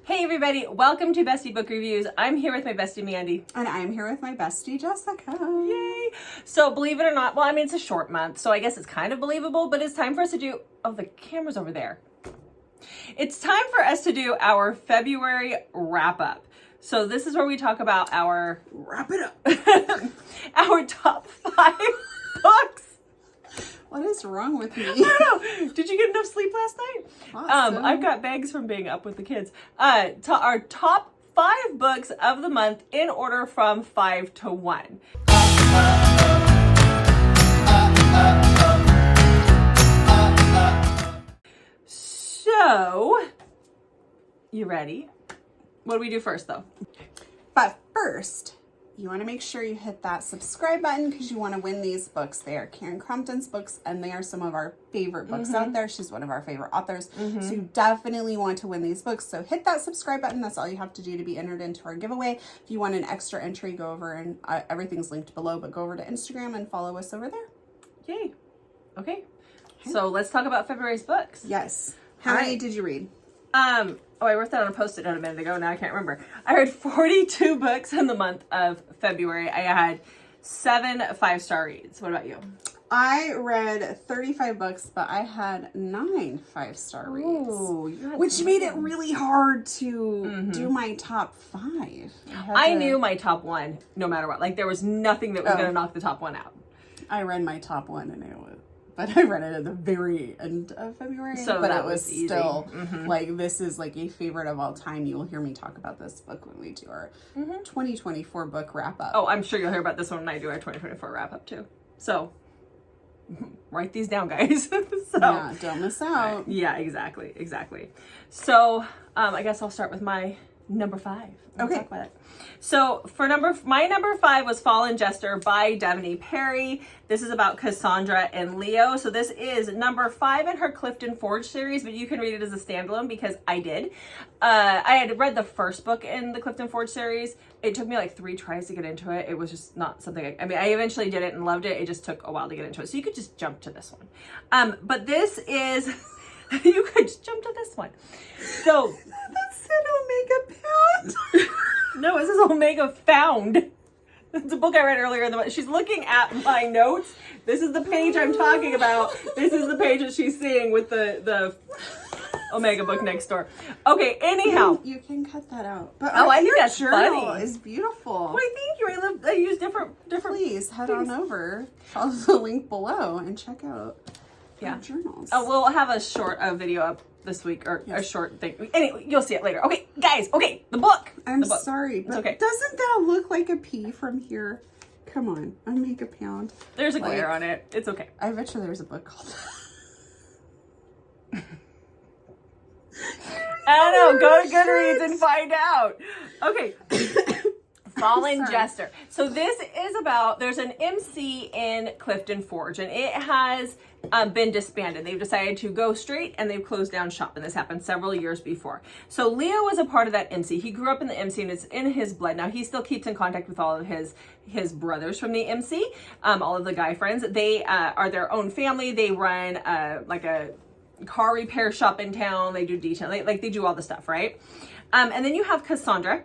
Hey everybody, welcome to Bestie Book Reviews. I'm here with my bestie Mandy. And I'm here with my bestie Jessica. Yay! So believe it or not, well, I mean, it's a short month, so I guess it's kind of believable, but it's time for us to do, oh, the camera's over there. It's time for us to do our February wrap-up. So this is where we talk about our, Wrap it up. our top 5 books. What is wrong with me? I don't know. Did you get enough sleep last night? Awesome. I've got bags from being up with the kids. Our top 5 books of the month in order from 5 to 1. So, you ready? What do we do first, though? But first, you want to make sure you hit that subscribe button because you want to win these books. They are Karen Crompton's books, and they are some of our favorite books out there. She's one of our favorite authors. So you definitely want to win these books. So hit that subscribe button. That's all you have to do to be entered into our giveaway. If you want an extra entry, go over and everything's linked below, but go over to Instagram and follow us over there. Yay. Okay. So let's talk about February's books. Yes. How many did you read? Oh, I wrote that on a Post-it note a minute ago. Now I can't remember. I read 42 books in the month of February. I had 7 5-star reads. What about you? I read 35 books, but I had 9 5-star reads. Ooh, Which made it really hard to do my top 5. I knew my top 1 no matter what. Like there was nothing that was going to knock the top 1 out. I read my top 1 and but I read it at the very end of February. So but that it was easy. still like, this is like a favorite of all time. You will hear me talk about this book when we do our 2024 book wrap up. Oh, I'm sure you'll hear about this one when I do our 2024 wrap up too. So write these down, guys. Yeah, don't miss out. Yeah, exactly. So I guess I'll start with my number 5. Okay. Talk about it. So for my number 5 was Fallen Jester by Devney Perry. This is about Cassandra and Leo. So this is number 5 in her Clifton Forge series, but you can read it as a standalone because I did. I had read the first book in the Clifton Forge series. It took me like 3 tries to get into it. It was just not something, I mean, I eventually did it and loved it. It just took a while to get into it. So you could just jump to this one. But this is, you could just jump to this one. So That said Omega Pound. no, this is Omega Found. It's a book I read earlier in the month. She's looking at my notes. This is the page I'm talking about. This is the page that she's seeing with the Omega book next door. Okay, anyhow. You can cut that out. But Oh, I think your that's journal funny. is beautiful. Why, thank you. I use different Please head things. on over. Follow the link below and check out our journals. Oh, we'll have a short video up this week, or a short thing. Anyway, you'll see it later. Okay, guys. Okay, the book. I'm sorry, but okay. Doesn't that look like a P from here? Come on, Omega Pound. There's a glare on it. It's okay. I bet you there's a book called I don't know. Go to Goodreads and find out. Okay. Fallen Jester. So this is about, there's an MC in Clifton Forge, and it has been disbanded. They've decided to go straight, and they've closed down shop, and this happened several years before. So Leo was a part of that MC. He grew up in the MC, and it's in his blood. Now, he still keeps in contact with all of his brothers from the MC, all of the guy friends. They are their own family. They run like a car repair shop in town. They do detailing. They do all the stuff, right? And then you have Cassandra.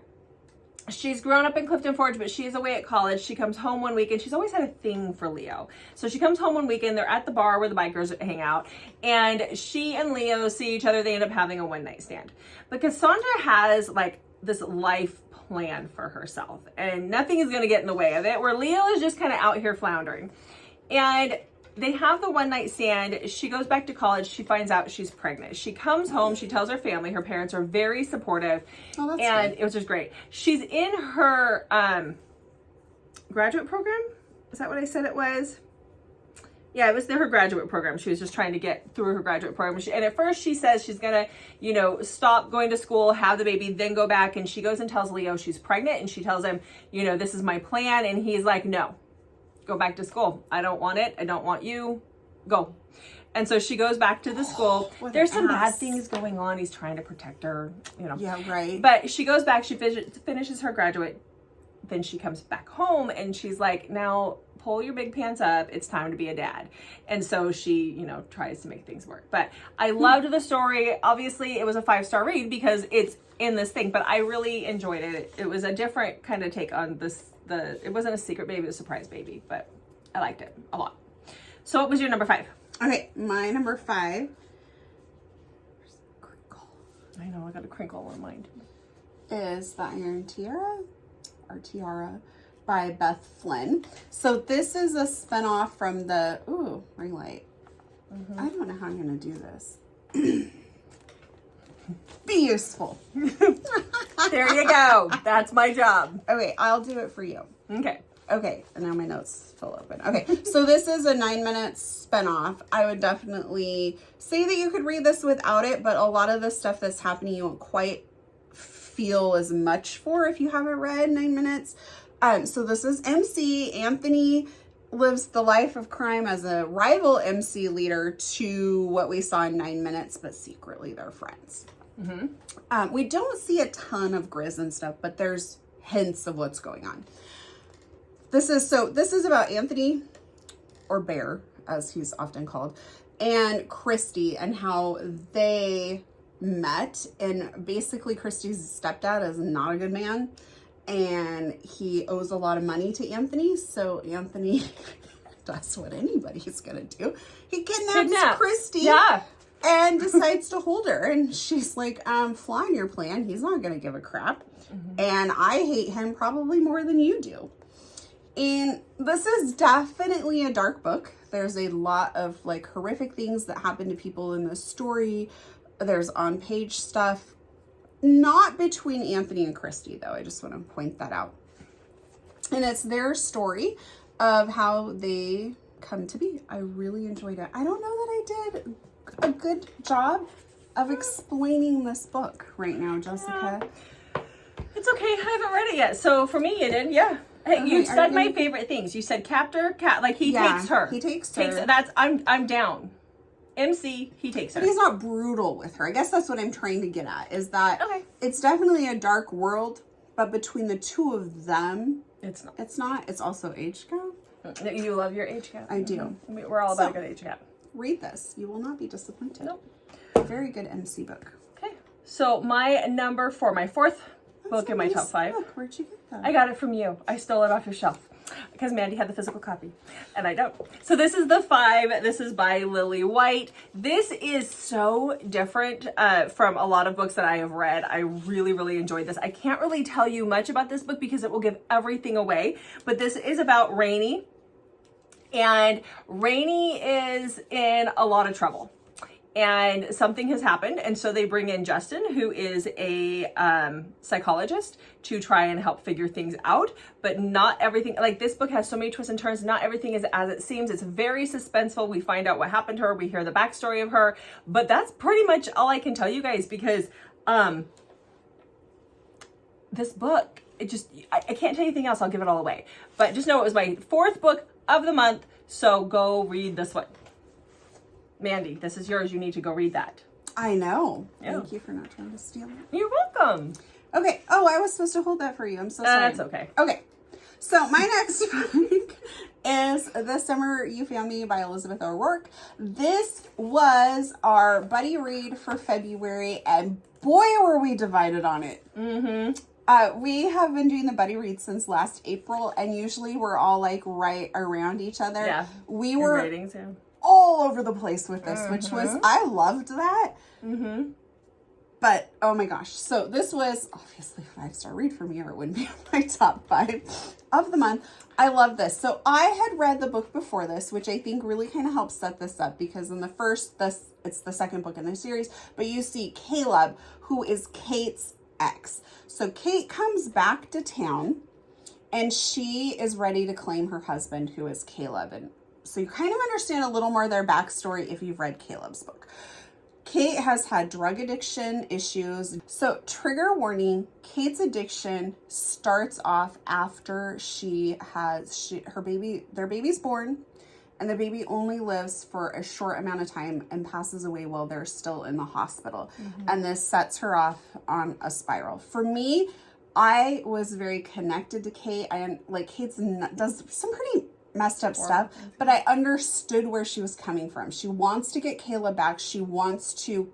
She's grown up in Clifton Forge, but she's away at college. She comes home one weekend. She's always had a thing for Leo. So she comes home one weekend. They're at the bar where the bikers hang out. And she and Leo see each other. They end up having a one-night stand. But Cassandra has like this life plan for herself. And nothing is going to get in the way of it. Where Leo is just kind of out here floundering. And they have the one-night stand. She goes back to college. She finds out she's pregnant. She comes home. She tells her family. Her parents are very supportive. Oh, that's and good. it was just great. She's in her graduate program. Is that what I said it was? Yeah, it was her graduate program. She was just trying to get through her graduate program. And at first she says she's going to, stop going to school, have the baby, then go back. And she goes and tells Leo she's pregnant. And she tells him, this is my plan. And he's like, no. Go back to school. I don't want it. I don't want you. Go. And so she goes back to the school. There's some bad things going on. He's trying to protect her, Yeah, right. But she goes back. She finishes her graduate. Then she comes back home and she's like, now pull your big pants up. It's time to be a dad. And so she, you know, tries to make things work. But I loved the story. Obviously, it was a 5-star read because it's in this thing, but I really enjoyed it. It was a different kind of take on this. It wasn't a secret baby, it was a surprise baby, but I liked it a lot. So what was your number 5? Okay, my number 5. I know, I got a crinkle on mine. Is The Iron Tiara, or Tiara, by Beth Flynn. So this is a spinoff from the, ooh, ring light. I don't know how I'm going to do this. Be useful. There you go. That's my job. Okay, I'll do it for you. Okay. Okay, and now my notes fell open. Okay, so this is a 9-minute spinoff. I would definitely say that you could read this without it, but a lot of the stuff that's happening you won't quite feel as much for if you haven't read 9 minutes. So this is MC. Anthony lives the life of crime as a rival MC leader to what we saw in 9 minutes, but secretly they're friends. We don't see a ton of Grizz and stuff, but there's hints of what's going on. This is about Anthony, or Bear, as he's often called, and Christy, and how they met. And basically Christy's stepdad is not a good man, and he owes a lot of money to Anthony. So Anthony does what anybody's gonna do. He kidnaps Christy. Yeah. And decides to hold her. And she's like, flying your plan. He's not going to give a crap. And I hate him probably more than you do. And this is definitely a dark book. There's a lot of like horrific things that happen to people in this story. There's on-page stuff. Not between Anthony and Christy, though. I just want to point that out. And it's their story of how they come to be. I really enjoyed it. I don't know that I did a good job of explaining this book right now, Jessica. It's okay, I haven't read it yet. So for me, you did, yeah. Hey, okay, you said my favorite things. You said captor, like he takes her. He takes her. That's I'm down. MC, he takes her. But he's not brutal with her. I guess that's what I'm trying to get at. Is that it's definitely a dark world, but between the two of them, it's not. It's not. It's also age gap. You love your age gap. I do. We're all about a good age gap. Read this. You will not be disappointed. Nope. Very good MC book. Okay. So my number 4, my 4th book in my top 5. Book. Where'd you get that? I got it from you. I stole it off your shelf because Mandy had the physical copy and I don't. So this is the 5. This is by Lily White. This is so different from a lot of books that I have read. I really, really enjoyed this. I can't really tell you much about this book because it will give everything away, but this is about Rainey. And Rainey is in a lot of trouble and something has happened. And so they bring in Justin, who is a psychologist, to try and help figure things out. But not everything, like this book has so many twists and turns. Not everything is as it seems. It's very suspenseful. We find out what happened to her. We hear the backstory of her. But that's pretty much all I can tell you guys because this book, I can't tell you anything else. I'll give it all away. But just know it was my 4th book of the month, so go read this one. Mandy, this is yours. You need to go read that. I know. Yeah. Thank you for not trying to steal it. You're welcome. Okay. Oh, I was supposed to hold that for you. I'm so sorry. That's okay. Okay. So my next book is The Summer You Found Me by Elizabeth O'Rourke. This was our buddy read for February, and boy, were we divided on it. We have been doing the buddy read since last April, and usually we're all like right around each other. Yeah. We were ratings, yeah. all over the place with this, which was, I loved that. But, oh my gosh. So this was obviously a 5-star read for me, or it wouldn't be on my top 5 of the month. I love this. So I had read the book before this, which I think really kind of helps set this up, because in the first, it's the second book in the series, but you see Caleb, who is Kate's ex. So Kate comes back to town and she is ready to claim her husband, who is Caleb. And so you kind of understand a little more of their backstory if you've read Caleb's book. Kate has had drug addiction issues. So trigger warning, Kate's addiction starts off after their baby's born, and the baby only lives for a short amount of time and passes away while they're still in the hospital. And this sets her off on a spiral. For me, I was very connected to Kate. Kate does some pretty messed up stuff, but I understood where she was coming from. She wants to get Kayla back. She wants to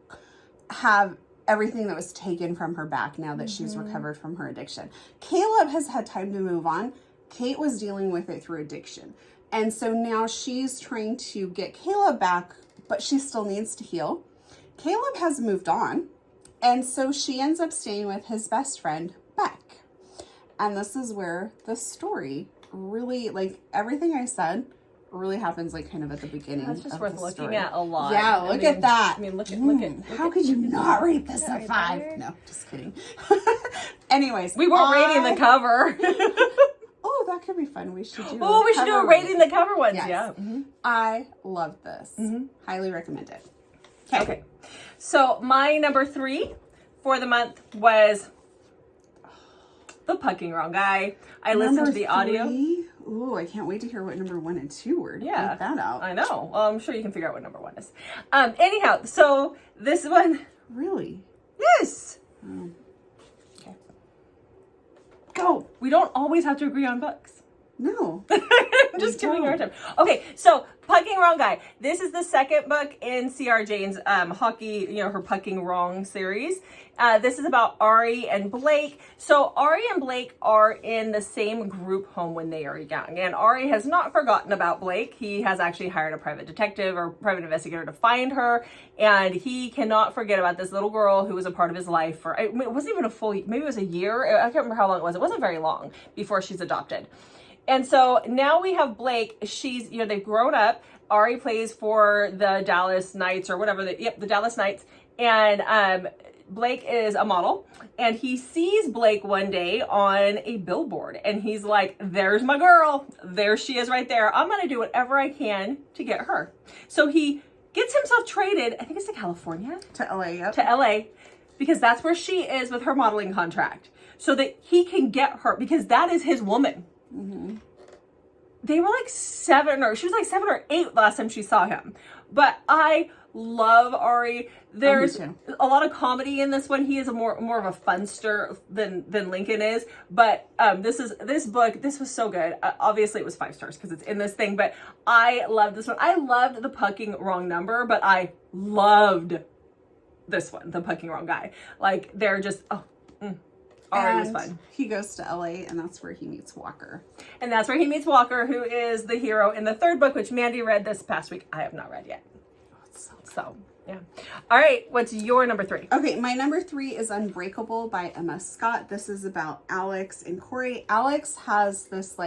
have everything that was taken from her back now that she's recovered from her addiction. Caleb has had time to move on. Kate was dealing with it through addiction. And so now she's trying to get Caleb back, but she still needs to heal. Caleb has moved on. And so she ends up staying with his best friend, Beck. And this is where the story really, like, everything I said really happens, like, kind of at the beginning. That's just of worth the looking story. at a lot. Yeah, look at that. I mean, look at How could you not rate this a 5? No, just kidding. Anyways. We weren't rating the cover. Oh, that could be fun. We should do we should do a rating the cover ones. Yes. Yeah. Mm-hmm. I love this. Highly recommend it. Okay. So my number 3 for the month was The Pucking Wrong Guy. I listened to the audio. Ooh, I can't wait to hear what number 1 and 2 were. Yeah. Get that out. I know. Well, I'm sure you can figure out what number 1 is. Anyhow, so this one. Really? Yes. Okay. Go. We don't always have to agree on books. No. I'm just giving her time. Okay, so Pucking Wrong Guy. This is the second book in C.R. Jane's hockey, her Pucking Wrong series. This is about Ari and Blake. So Ari and Blake are in the same group home when they are young. And Ari has not forgotten about Blake. He has actually hired a private detective or private investigator to find her. And he cannot forget about this little girl who was a part of his life for, it wasn't even a full, maybe it was a year. I can't remember how long it was. It wasn't very long before she's adopted. And so now we have Blake. She's, they've grown up. Ari plays for the Dallas Knights or whatever. The Dallas Knights. And Blake is a model. And he sees Blake one day on a billboard. And he's like, there's my girl. There she is right there. I'm going to do whatever I can to get her. So he gets himself traded, I think it's to California. To LA, yep. To LA. Because that's where she is with her modeling contract. So that he can get her. Because that is his woman. Mm-hmm. They were like 7 or she was like 7 or 8 last time she saw him. But I love Ari. There's a lot of comedy in this one. He is more of a funster than Lincoln is. But this book was so good. Obviously it was 5 stars because it's in this thing. But I loved this one. I loved The Pucking Wrong Number, but I loved this one, The Pucking Wrong Guy. Like they're just Ari was fun. He goes to LA and that's where he meets Walker. And that's where he meets Walker, who is the hero in the 3rd book, which Mandy read this past week. I have not read yet. So, yeah. All right. What's your number 3? Okay. My number 3 is Unbreakable by Emma Scott. This is about Alex and Corey. Alex has this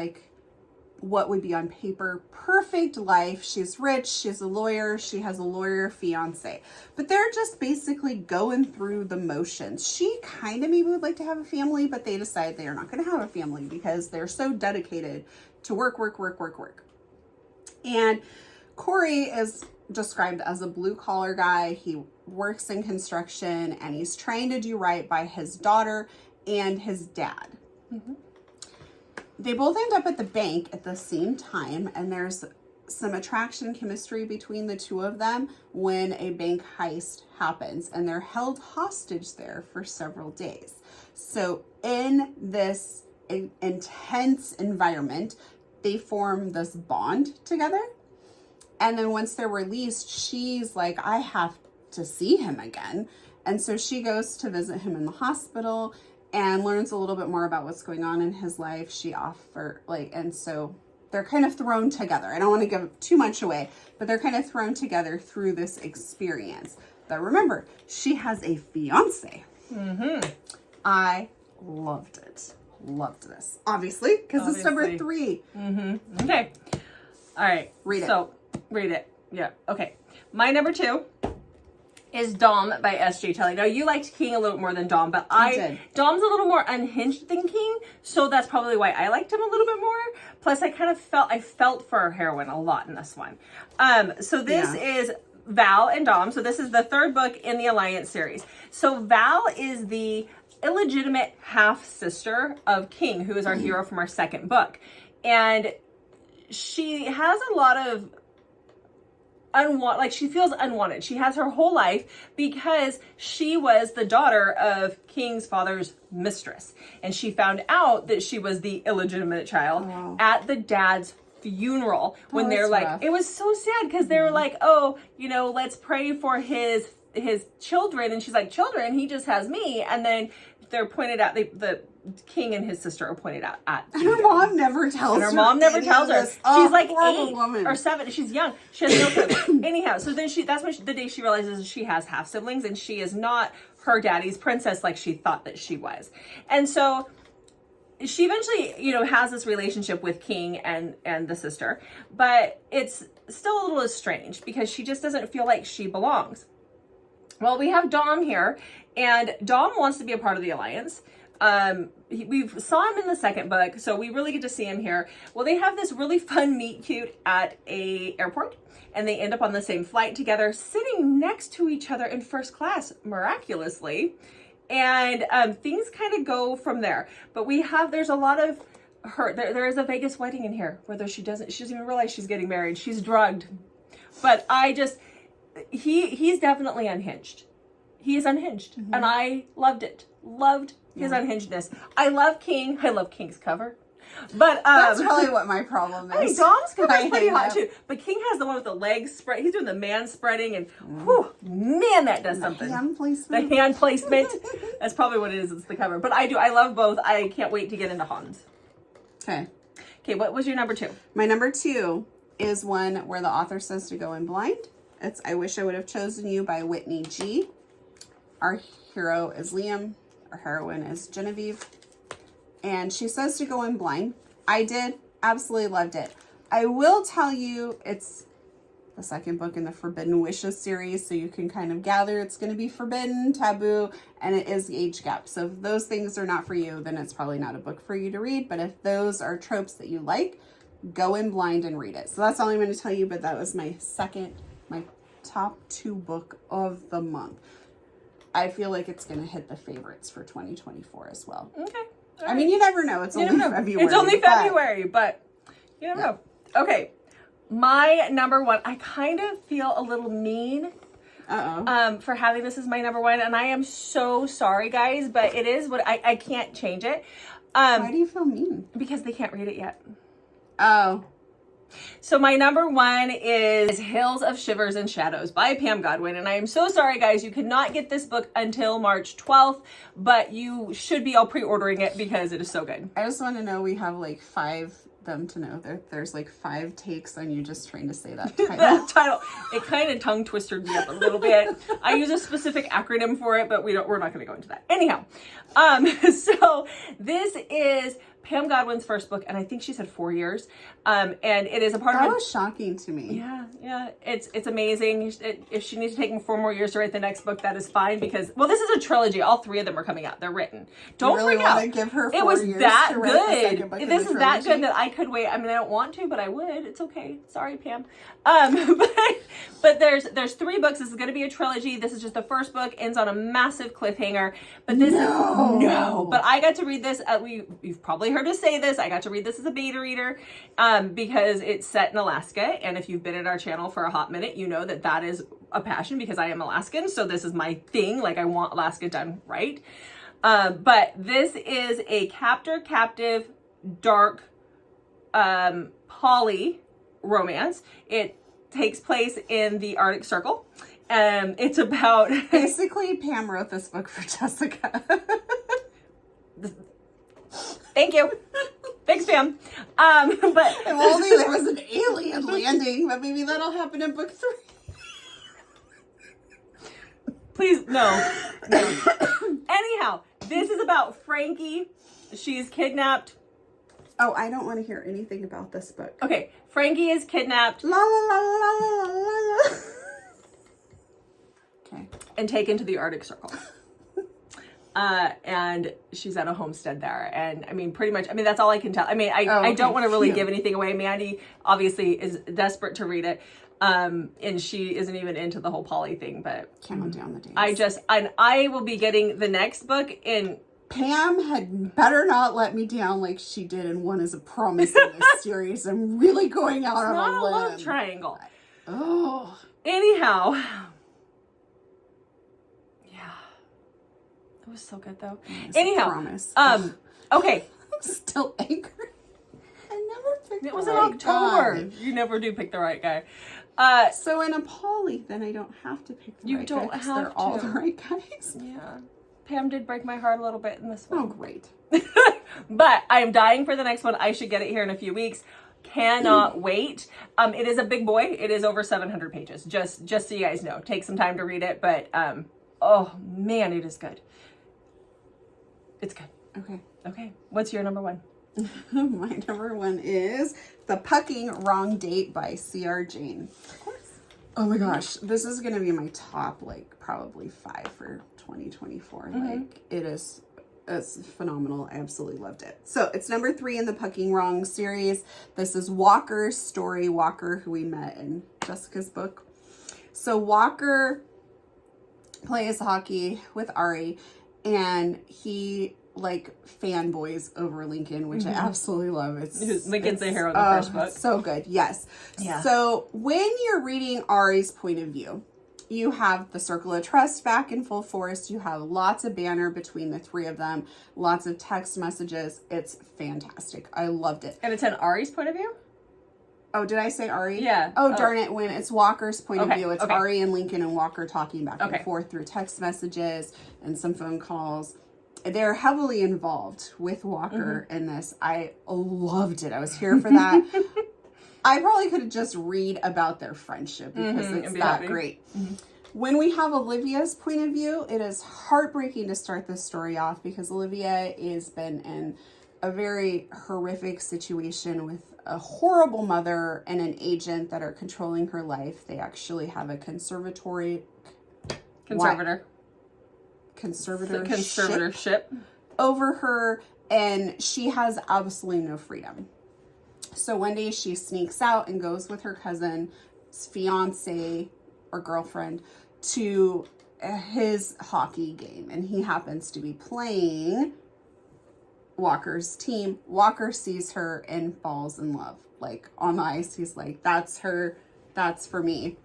what would be on paper perfect life. She's rich, she's a lawyer, she has a lawyer fiance, but they're just basically going through the motions. She kind of maybe would like to have a family, but they decide they are not going to have a family because they're so dedicated to work. And Corey is described as a blue collar guy. He works in construction and he's trying to do right by his daughter and his dad. Mm-hmm. They both end up at the bank at the same time, and there's some attraction chemistry between the two of them when a bank heist happens, and they're held hostage there for several days. So in this intense environment, they form this bond together. And then once they're released, she's like, I have to see him again. And so she goes to visit him in the hospital and learns a little bit more about what's going on in his life. And so they're kind of thrown together. I don't want to give too much away, but they're kind of thrown together through this experience. But remember, she has a fiance. Mm-hmm. I loved it. Loved this. Obviously, because it's number 3. Mm-hmm. Okay. All right. Read it. So, read it. Yeah. Okay. My number 2 is Dom by S.J. Kelly. Now, you liked King a little more than Dom, but Dom's a little more unhinged than King, so that's probably why I liked him a little bit more. Plus, I felt for heroine a lot in this one. So this is Val and Dom. So this is the 3rd book in the Alliance series. So Val is the illegitimate half-sister of King, who is our hero from our 2nd book. And she has a lot of she feels unwanted. She has her whole life because she was the daughter of King's father's mistress. And she found out that she was the illegitimate child at the dad's funeral when they're that's like, rough. it was so sad because they were like, oh, you know, let's pray for his children. And she's like, children? He just has me. And then they're pointed out, the king and his sister are pointed out at And her mom never tells her. And her mom never tells her. This. Oh, she's like horrible 8 woman. or 7. She's young. She has no clue. Anyhow, so then that's when the day she realizes she has half siblings and she is not her daddy's princess like she thought that she was. And so she eventually, you know, has this relationship with King and the sister, but it's still a little estranged because she just doesn't feel like she belongs. Well, we have Dom here, and Dom wants to be a part of the alliance. We saw him in the second book, so we really get to see him here. Well, they have this really fun meet cute at a airport, and they end up on the same flight together, sitting next to each other in first class, miraculously. And things kind of go from there. But there's a lot of her. There is a Vegas wedding in here, where she doesn't even realize she's getting married. She's drugged. But he's definitely unhinged. He is unhinged. And I loved it. Loved his unhingedness. I love King. I love King's cover. But that's probably what my problem is. I mean, Dom's cover is pretty hot too. But King has the one with the legs spread. He's doing the man spreading, and whew, man, that does something. The hand placement. The hand placement. That's probably what it is. It's the cover. But I love both. I can't wait to get into Hans. Okay. Okay, what was your number 2? My number 2 is one where the author says to go in blind. It's I Wish I Would Have Chosen You by Whitney G. Our hero is Liam. Our heroine is Genevieve. And she says to go in blind. I did. Absolutely loved it. I will tell you, it's the second book in the Forbidden Wishes series, so you can kind of gather it's going to be forbidden, taboo, and it is the age gap. So if those things are not for you, then it's probably not a book for you to read. But if those are tropes that you like, go in blind and read it. So that's all I'm going to tell you, but that was my top 2 book of the month. I feel like it's going to hit the favorites for 2024 as well. Okay. I mean, you never know. It's only February. It's only February, but you never know. Okay. My number 1, I kind of feel a little mean for having this as my number 1, and I am so sorry, guys, but it is what I can't change it. Why do you feel mean? Because they can't read it yet. Oh. So my number 1 is Hills of Shivers and Shadows by Pam Godwin. And I am so sorry, guys, you cannot get this book until March 12th, but you should be all pre-ordering it because it is so good. I just want to know, we have like 5, them to know that there's like 5 takes on you just trying to say that title. That title, it kind of tongue twisted me up a little bit. I use a specific acronym for it, but we're not going to go into that. Anyhow, so this is Pam Godwin's first book, and I think she said 4 years. And it is a part that of was shocking to me. Yeah, it's amazing. If she needs to take 4 more years to write the next book, that is fine because, well, this is a trilogy. All 3 of them are coming out. They're written. Don't really freak out. Want to give her 4 it was years that to write the second good. book in This the is that trilogy? good that I could wait. I mean, I don't want to, but I would. It's okay. Sorry, Pam. But there's 3 books. This is going to be a trilogy. This is just the first book. Ends on a massive cliffhanger. But this no. But I got to read this. You've probably heard us say this. I got to read this as a beta reader because it's set in Alaska. And if you've been in our channel for a hot minute, you know that is a passion because I am Alaskan. So this is my thing. Like, I want Alaska done right. But this is a captor-captive, dark poly romance. It takes place in the Arctic Circle. It's about... Basically, Pam wrote this book for Jessica. Thank you. Thanks, Pam. But if only there was an alien landing, but maybe that'll happen in book 3. Please, no. Anyhow, this is about Frankie. She's kidnapped. Oh, I don't want to hear anything about this book. Okay, Frankie is kidnapped. La la la la la la la. Okay. And taken to the Arctic Circle. And she's at a homestead there. And I mean, pretty much, that's all I can tell. I mean, I don't want to really give anything away. Mandy obviously is desperate to read it. And she isn't even into the whole poly thing, but count down the days. I will be getting the next book in. Pam had better not let me down like she did in One Is a Promise in this series. I'm really going out on a limb. It's not a love triangle. Oh. Anyhow. Yeah. It was so good though. Anyhow. Promise. Okay. I'm still angry. I never picked It the was in right October. guy. You never do pick the right guy. So in a poly, then I don't have to pick the right guy. You don't have they're all the right guys. Yeah. Pam did break my heart a little bit in this one. Oh, great. But I am dying for the next one. I should get it here in a few weeks. Cannot wait. It is a big boy. It is over 700 pages. Just so you guys know. Take some time to read it, but oh man, it is good. It's good. Okay. Okay. What's your number one? My number one is The Pucking Wrong Date by C.R. Jane. Of course. Oh my gosh. This is going to be my top, like, probably 5 for 2024. Like, it's phenomenal. I absolutely loved it. So, it's number 3 in the Pucking Wrong series. This is Walker's story. Walker, who we met in Jessica's book. So, Walker plays hockey with Ari, and he like fanboys over Lincoln, which I absolutely love. Lincoln's the hero in the first book. So good. Yes. Yeah. So when you're reading Ari's point of view, you have the circle of trust back in full force. You have lots of banter between the three of them, lots of text messages. It's fantastic. I loved it. And it's an Ari's point of view? Oh, did I say Ari? Yeah. Oh, darn it. When it's Walker's point of view, it's okay. Ari and Lincoln and Walker talking back and forth through text messages and some phone calls. They're heavily involved with Walker in this. I loved it. I was here for that. I probably could have just read about their friendship because it's that great. When we have Olivia's point of view, it is heartbreaking to start this story off because Olivia has been in a very horrific situation with a horrible mother and an agent that are controlling her life. They actually have a conservatorship over her, and she has absolutely no freedom. So one day she sneaks out and goes with her cousin's fiance or girlfriend to his hockey game, and he happens to be playing Walker's team. Walker sees her and falls in love, like on the ice. He's like, that's her, that's for me.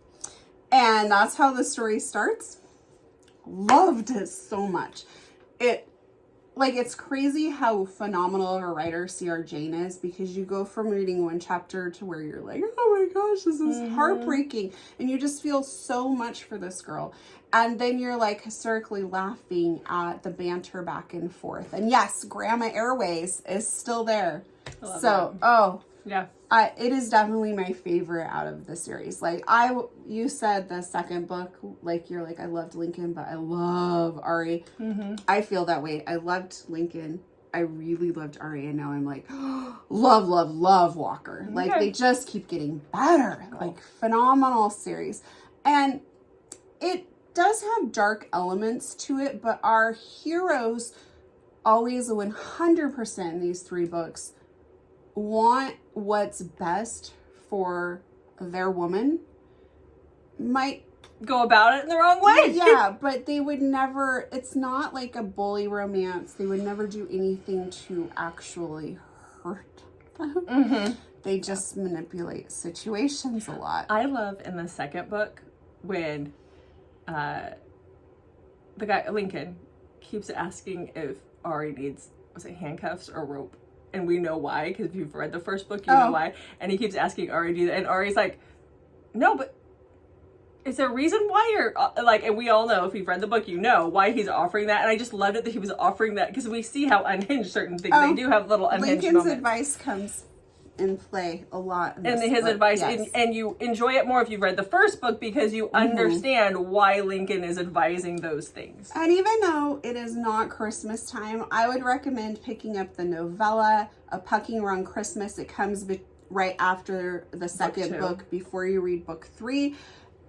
And that's how the story starts. Loved it so much. It's crazy how phenomenal of a writer C.R. Jane is, because you go from reading one chapter to where you're like, oh my gosh, this is heartbreaking. And you just feel so much for this girl. And then you're like hysterically laughing at the banter back and forth. And yes, Grandma Airways is still there. Yeah. It is definitely my favorite out of the series. Like you said the second book, like you're like, I loved Lincoln, but I love Ari. I feel that way. I loved Lincoln. I really loved Ari. And now I'm like, love Walker. Okay. Like they just keep getting better. Cool. Like phenomenal series. And it does have dark elements to it, but our heroes always 100% in these 3 books want what's best for their woman. Might go about it in the wrong way. Yeah, but they would never, it's not like a bully romance. They would never do anything to actually hurt them. They just manipulate situations a lot. I love in the second book when the guy, Lincoln, keeps asking if Ari needs, was it handcuffs or rope? And we know why, because if you've read the first book, you know why. And he keeps asking Ari to do that. And Ari's like, no, but is there a reason why you're, like, and we all know, if you've read the book, you know why he's offering that. And I just loved it that he was offering that, because we see how unhinged certain things, they do have little unhinged Lincoln's moments. advice comes in play a lot. And his advice, and you enjoy it more if you've read the first book, because you understand why Lincoln is advising those things. And even though it is not Christmas time, I would recommend picking up the novella, A Pucking Wrong Christmas. It comes right after the second book, before you read book 3.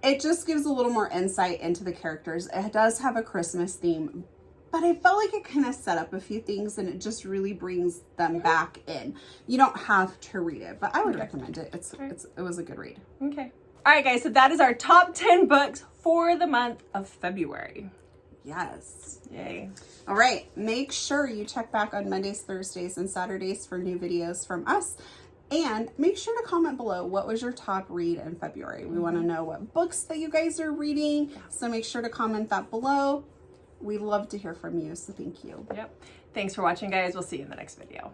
It just gives a little more insight into the characters. It does have a Christmas theme, but I felt like it kind of set up a few things, and it just really brings them back in. You don't have to read it, but I would recommend it. It was a good read. Okay. All right, guys. So that is our top 10 books for the month of February. Yes. Yay. All right. Make sure you check back on Mondays, Thursdays, and Saturdays for new videos from us. And make sure to comment below, what was your top read in February? We want to know what books that you guys are reading. So make sure to comment that below. We love to hear from you, so thank you. Yep. Thanks for watching, guys. We'll see you in the next video.